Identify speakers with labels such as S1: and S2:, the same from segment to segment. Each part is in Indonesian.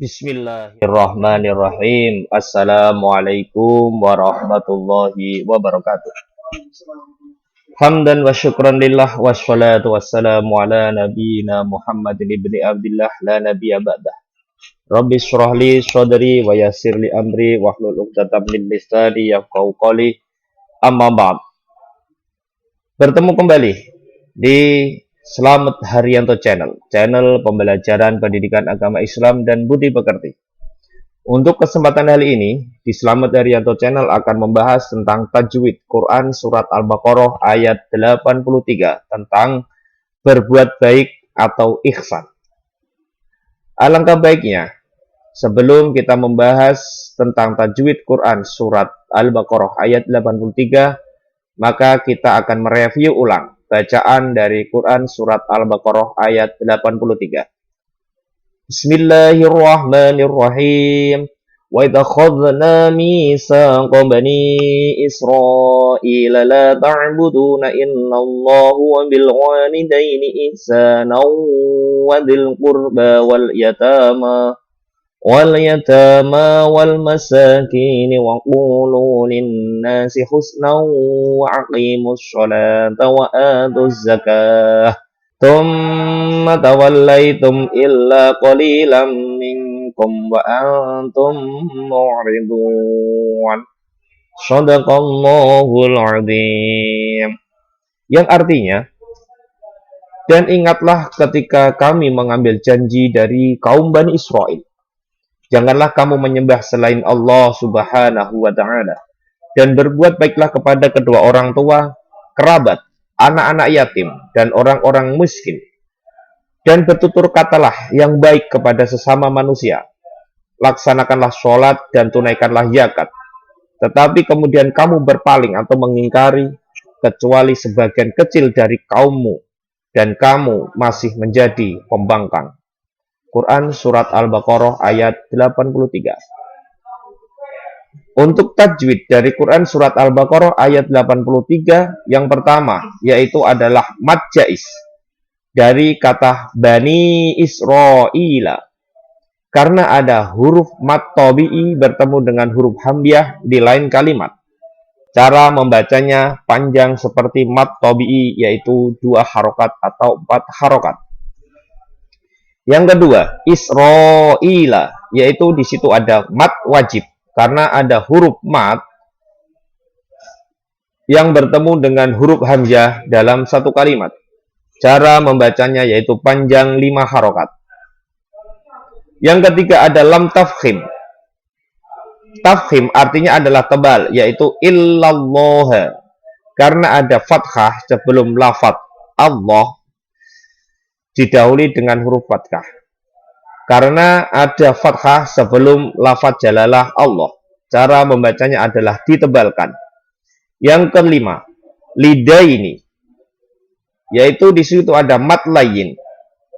S1: Bismillahirrahmanirrahim. Assalamualaikum warahmatullahi wabarakatuh. Hamdan wa syukran lillah wassalatu wassalamu ala nabiyyina Muhammadin ibni Abdillah la nabiyya ba'dah. Rabbi shrah li sadri wa yassir li amri wahlul 'uqdatam min lisani yafqahu qawli. Amma ba'd. Bertemu kembali di Slamet Haryanto Channel, channel pembelajaran pendidikan agama Islam dan budi pekerti. Untuk kesempatan kali ini, di Slamet Haryanto Channel akan membahas tentang tajwid Quran Surat Al-Baqarah ayat 83 tentang berbuat baik atau ihsan. Alangkah baiknya, sebelum kita membahas tentang tajwid Quran Surat Al-Baqarah ayat 83, maka kita akan mereview ulang bacaan dari Quran Surat Al-Baqarah ayat 83. Bismillahirrahmanirrahim. Wa idza khadna mitsaqa bani Israila la ta'buduna illallah wa bil walidaini ihsana wa dzil qurba wal yatama wal masakin wa qulu linnasi husnan wa aqimus sholata wa atuz zakah thumma tawallaitum illa qalilan minkum wa antum mu'ridun. Shadaqallahul azim. Yang artinya, dan ingatlah ketika kami mengambil janji dari kaum Bani Israel, janganlah kamu menyembah selain Allah Subhanahu wa ta'ala, dan berbuat baiklah kepada kedua orang tua, kerabat, anak-anak yatim, dan orang-orang miskin. Dan bertutur katalah yang baik kepada sesama manusia. Laksanakanlah sholat dan tunaikanlah zakat. Tetapi kemudian kamu berpaling atau mengingkari, kecuali sebagian kecil dari kaummu, dan kamu masih menjadi pembangkang. Quran Surat Al-Baqarah ayat 83. Untuk tajwid dari Quran Surat Al-Baqarah ayat 83, yang pertama yaitu adalah mad jaiz dari kata Bani Israila, karena ada huruf mad tabi'i bertemu dengan huruf hamzah di lain kalimat. Cara membacanya panjang seperti mad tabi'i, yaitu 2 harokat atau 4 harokat. Yang kedua, Israila, yaitu di situ ada mad wajib karena ada huruf mad yang bertemu dengan huruf hamzah dalam satu kalimat. Cara membacanya yaitu panjang 5 harokat. Yang ketiga ada lam tafkhim. Tafkhim artinya adalah tebal, yaitu illallah, karena ada fathah sebelum lafaz Allah didahului dengan huruf fathah. Karena ada fathah sebelum lafaz jalalah Allah, cara membacanya adalah ditebalkan. Yang kelima, lidaini, yaitu di situ ada mad layin,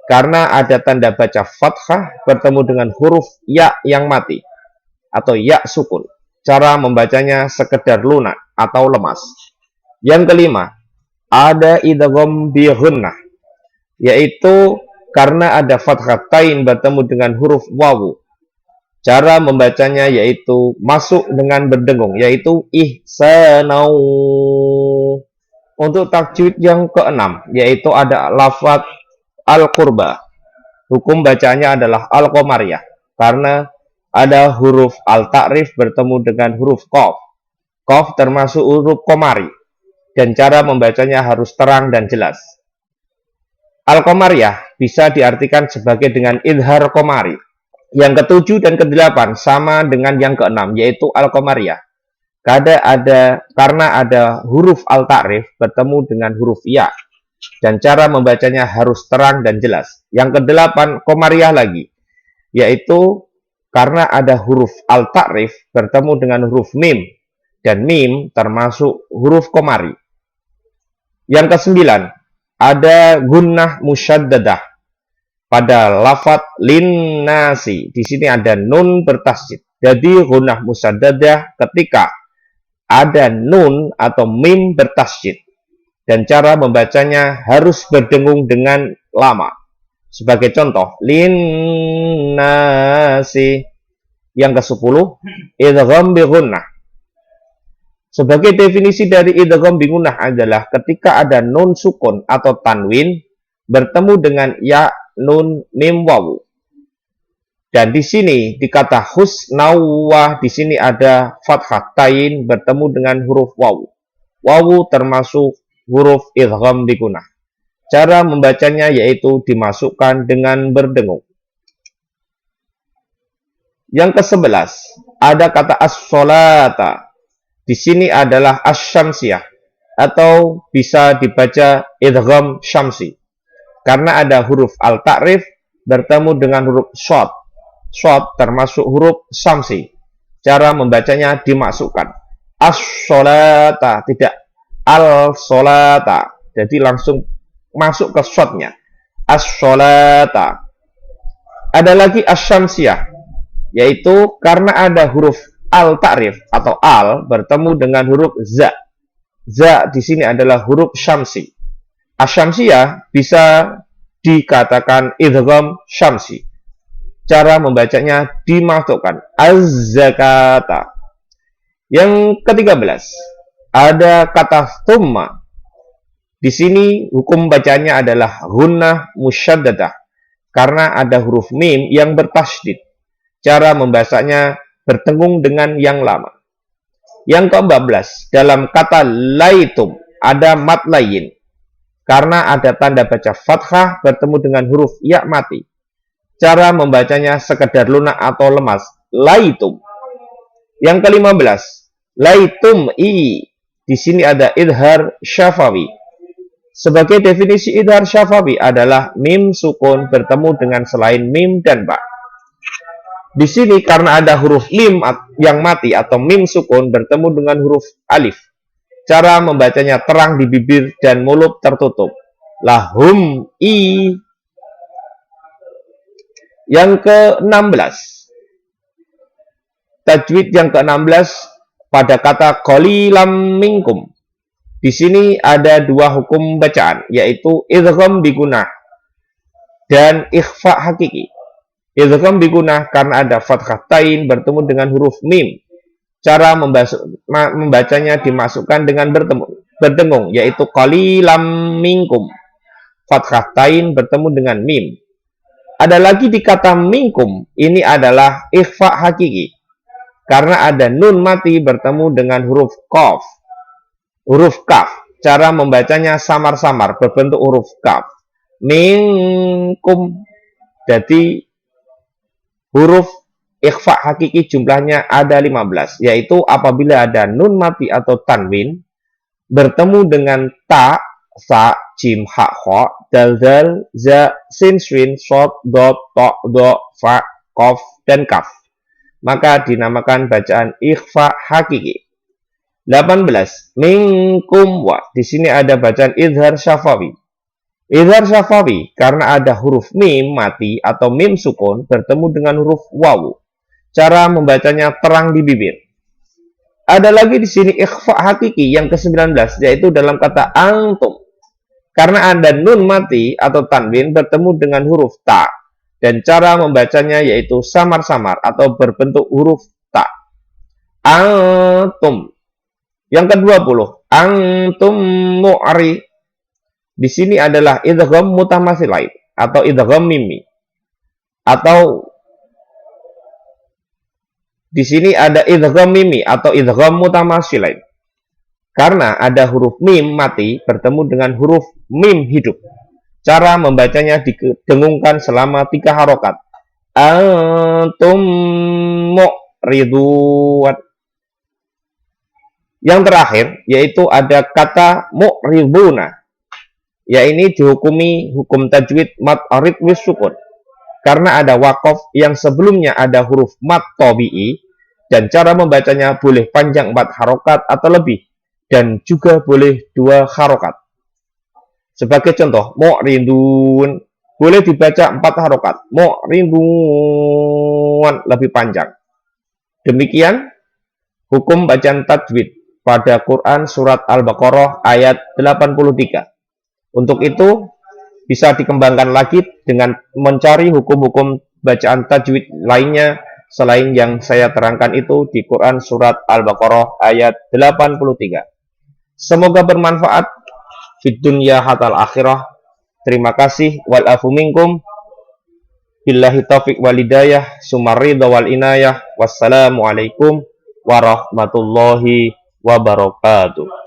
S1: karena ada tanda baca fathah bertemu dengan huruf ya yang mati atau ya sukun. Cara membacanya sekedar lunak atau lemas. Yang kelima, ada idgham bi ghunnah, yaitu karena ada fathatain bertemu dengan huruf wawu. Cara membacanya yaitu masuk dengan berdengung, yaitu ihsanau. Untuk tajwid yang keenam, yaitu ada lafaz al-qurba. Hukum bacanya adalah al-qamariyah, karena ada huruf al-ta'rif bertemu dengan huruf qaf. Qaf termasuk huruf qamari, dan cara membacanya harus terang dan jelas. Al-qamariyah bisa diartikan sebagai dengan idhar qamari. Yang ketujuh dan kedelapan sama dengan yang keenam, yaitu al-qamariyah. Karena ada huruf al-ta'rif bertemu dengan huruf ya, dan cara membacanya harus terang dan jelas. Yang kedelapan qamariyah lagi, yaitu karena ada huruf al-ta'rif bertemu dengan huruf mim, dan mim termasuk huruf qamari. Yang kesembilan, ada gunnah musyaddadah pada lafaz linnasi. Di sini ada nun bertasydid. Jadi gunnah musyaddadah ketika ada nun atau mim bertasydid. Dan cara membacanya harus berdengung dengan lama. Sebagai contoh, linnasi masih yang ke-10, idgham bi gunnah. Sebagai definisi dari idgham bi gunnah adalah ketika ada nun sukun atau tanwin bertemu dengan ya, nun, mim, wawu. Dan di sini di kata husnawah di sini ada fathah tain bertemu dengan huruf wawu. Wawu termasuk huruf idgham bi gunnah. Cara membacanya yaitu dimasukkan dengan berdengung. Yang ke-11 ada kata as-sholata. Di sini adalah asy-syamsiyah atau bisa dibaca idgham syamsi. Karena ada huruf al-ta'rif bertemu dengan huruf shad. Shad termasuk huruf syamsi. Cara membacanya dimasukkan. As-sholata, tidak al-sholata. Jadi langsung masuk ke shadnya. As-sholata. Ada lagi asy-syamsiyah, yaitu karena ada huruf al-ta'rif atau al bertemu dengan huruf za. Za di sini adalah huruf syamsi. Asy-syamsiyah bisa dikatakan idgham syamsi. Cara membacanya dimasukkan az-zakata. Yang ke-13 ada kata thumma. Di sini hukum bacanya adalah gunnah musyaddadah karena ada huruf mim yang bertasydid. Cara membacanya berdengung dengan yang lama. Yang ke-14 dalam kata laitum ada mat layin karena ada tanda baca fathah bertemu dengan huruf ya mati. Cara membacanya sekedar lunak atau lemas. Laitum. Yang ke-15. Laitum i. Di sini ada idhar syafawi. Sebagai definisi idhar syafawi adalah mim sukun bertemu dengan selain mim dan ba. Di sini karena ada huruf mim yang mati atau mim sukun bertemu dengan huruf alif. Cara membacanya terang di bibir dan mulut tertutup. Lahum i. Yang ke-16. Tajwid yang ke-16 pada kata qalilam minkum. Di sini ada dua hukum bacaan, yaitu idgham bi gunnah dan ikhfa hakiki. Idgham bi gunnah karena ada fathah tain bertemu dengan huruf mim. Cara membacanya dimasukkan dengan berdengung, yaitu qalilam minkum. Fathah tain bertemu dengan mim. Ada lagi di kata minkum, ini adalah ikhfa hakiki. Karena ada nun mati bertemu dengan huruf qaf. Huruf kaf. Cara membacanya samar-samar berbentuk huruf kaf. Minkum. Jadi huruf ikhfa hakiki jumlahnya ada 15. Yaitu apabila ada nun mati atau tanwin bertemu dengan ta, sa, jim, ha, kha, dal, dal, za, sin, swin, shod, dot, to, do, fa, kof, dan kaf. Maka dinamakan bacaan ikhfa hakiki. 18. Minkum wa. Di sini ada bacaan idhar syafawi. Idhar syafawi karena ada huruf mim mati atau mim sukun bertemu dengan huruf wawu. Cara membacanya terang di bibir. Ada lagi di sini ikhfa hakiki yang ke-19 yaitu dalam kata antum. Karena ada nun mati atau tanwin bertemu dengan huruf ta. Dan cara membacanya yaitu samar-samar atau berbentuk huruf ta. Antum. Yang ke-20. Antum mu'ri. Di sini adalah idgham mutamatsilain atau idgham mimi. Atau di sini ada idgham mimi atau idgham mutamatsilain. Karena ada huruf mim mati bertemu dengan huruf mim hidup. Cara membacanya didengungkan selama 3 harokat. Antum mu'ridun. Yang terakhir yaitu ada kata mu'riduna. Ya ini dihukumi hukum tajwid mad arid wis sukun. Karena ada wakof yang sebelumnya ada huruf mad tabi'i dan cara membacanya boleh panjang 4 harokat atau lebih. Dan juga boleh 2 harokat. Sebagai contoh, mu'ridun boleh dibaca 4 harokat. Mu'ridun lebih panjang. Demikian hukum bacaan tajwid pada Quran surat Al-Baqarah ayat 83. Untuk itu bisa dikembangkan lagi dengan mencari hukum-hukum bacaan tajwid lainnya selain yang saya terangkan itu di Quran surat Al-Baqarah ayat 83. Semoga bermanfaat fid dunya hatal akhirah. Terima kasih wal afu minkum. Billahi taufiq wal hidayah, sumarridha wal inayah. Wassalamualaikum warahmatullahi wabarakatuh.